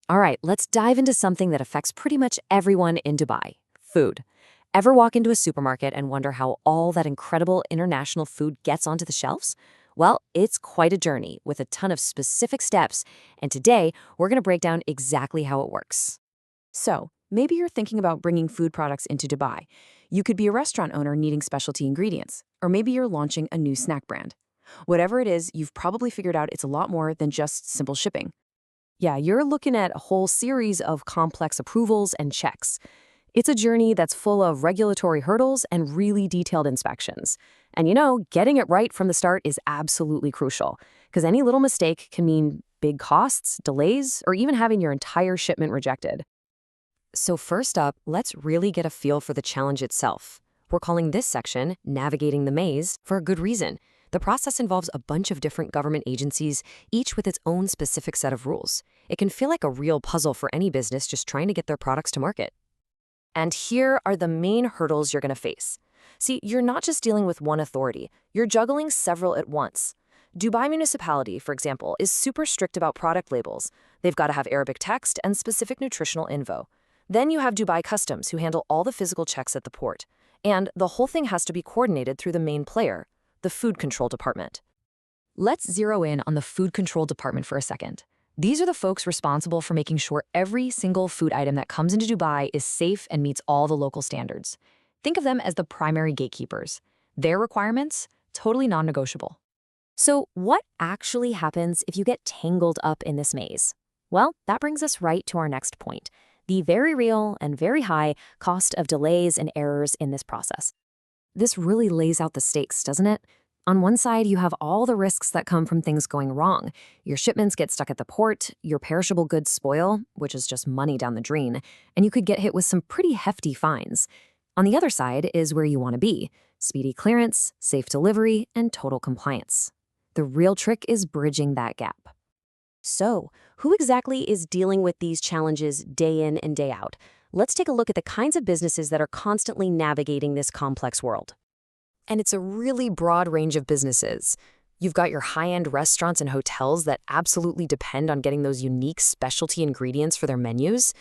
All right, let's dive into something that affects pretty much everyone in Dubai: food. Ever walk into a supermarket and wonder how all that incredible international food gets onto the shelves? Well, it's quite a journey with a ton of specific steps, and today we're going to break down exactly how it works. So, maybe you're thinking about bringing food products into Dubai. You could be a restaurant owner needing specialty ingredients, or maybe you're launching a new snack brand. Whatever it is, you've probably figured out it's a lot more than just simple shipping. Yeah, you're looking at a whole series of complex approvals and checks. It's a journey that's full of regulatory hurdles and really detailed inspections. And getting it right from the start is absolutely crucial, because any little mistake can mean big costs, delays, or even having your entire shipment rejected. So first up, let's really get a feel for the challenge itself. We're calling this section Navigating the Maze for a good reason. The process involves a bunch of different government agencies, each with its own specific set of rules. It can feel like a real puzzle for any business just trying to get their products to market. And here are the main hurdles you're going to face. See, you're not just dealing with one authority, you're juggling several at once. Dubai Municipality, for example, is super strict about product labels. They've got to have Arabic text and specific nutritional info. Then you have Dubai Customs, who handle all the physical checks at the port. And the whole thing has to be coordinated through the main player, the Food Control Department. Let's zero in on the Food Control Department for a second. These are the folks responsible for making sure every single food item that comes into Dubai is safe and meets all the local standards. Think of them as the primary gatekeepers. Their requirements, totally non-negotiable. So what actually happens if you get tangled up in this maze? Well, that brings us right to our next point: the very real and very high cost of delays and errors in this process. This really lays out the stakes, doesn't it? On one side, you have all the risks that come from things going wrong. Your shipments get stuck at the port, your perishable goods spoil, which is just money down the drain, and you could get hit with some pretty hefty fines. On the other side is where you want to be: speedy clearance, safe delivery, and total compliance. The real trick is bridging that gap. So, who exactly is dealing with these challenges day in and day out? Let's take a look at the kinds of businesses that are constantly navigating this complex world. And it's a really broad range of businesses. You've got your high-end restaurants and hotels that absolutely depend on getting those unique specialty ingredients for their menus.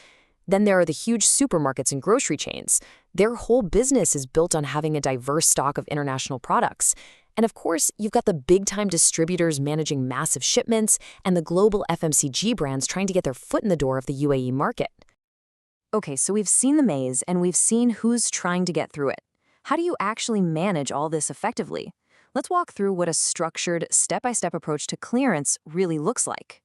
Then there are the huge supermarkets and grocery chains. Their whole business is built on having a diverse stock of international products. And of course, you've got the big-time distributors managing massive shipments and the global FMCG brands trying to get their foot in the door of the UAE market. Okay, so we've seen the maze and we've seen who's trying to get through it. How do you actually manage all this effectively? Let's walk through what a structured, step-by-step approach to clearance really looks like.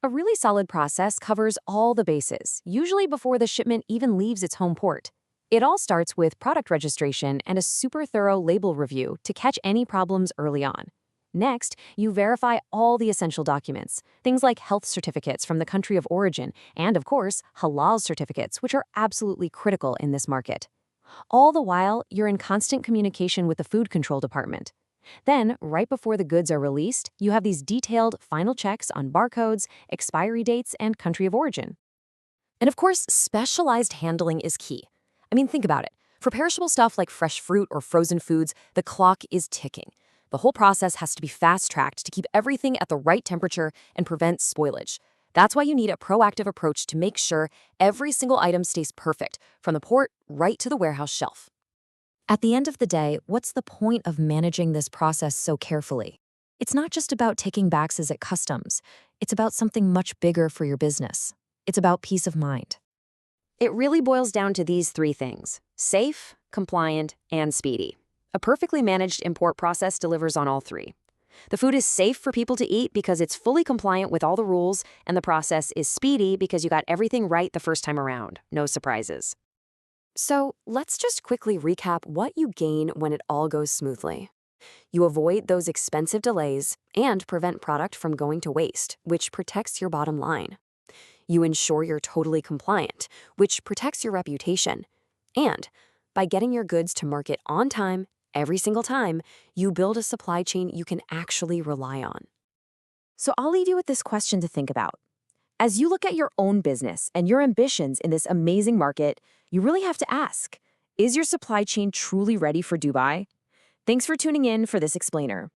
A really solid process covers all the bases, usually before the shipment even leaves its home port. It all starts with product registration and a super thorough label review to catch any problems early on. Next, you verify all the essential documents, things like health certificates from the country of origin, and of course, halal certificates, which are absolutely critical in this market. All the while, you're in constant communication with the Food Control Department. Then, right before the goods are released, you have these detailed final checks on barcodes, expiry dates, and country of origin. And of course, specialized handling is key. I mean, think about it. For perishable stuff like fresh fruit or frozen foods, the clock is ticking. The whole process has to be fast-tracked to keep everything at the right temperature and prevent spoilage. That's why you need a proactive approach to make sure every single item stays perfect, from the port right to the warehouse shelf. At the end of the day, what's the point of managing this process so carefully? It's not just about ticking boxes at customs. It's about something much bigger for your business. It's about peace of mind. It really boils down to these three things: safe, compliant, and speedy. A perfectly managed import process delivers on all three. The food is safe for people to eat because it's fully compliant with all the rules, and the process is speedy because you got everything right the first time around. No surprises. So let's just quickly recap what you gain when it all goes smoothly. You avoid those expensive delays and prevent product from going to waste, which protects your bottom line. You ensure you're totally compliant, which protects your reputation. And by getting your goods to market on time, every single time, you build a supply chain you can actually rely on. So I'll leave you with this question to think about. As you look at your own business and your ambitions in this amazing market, you really have to ask, is your supply chain truly ready for Dubai? Thanks for tuning in for this explainer.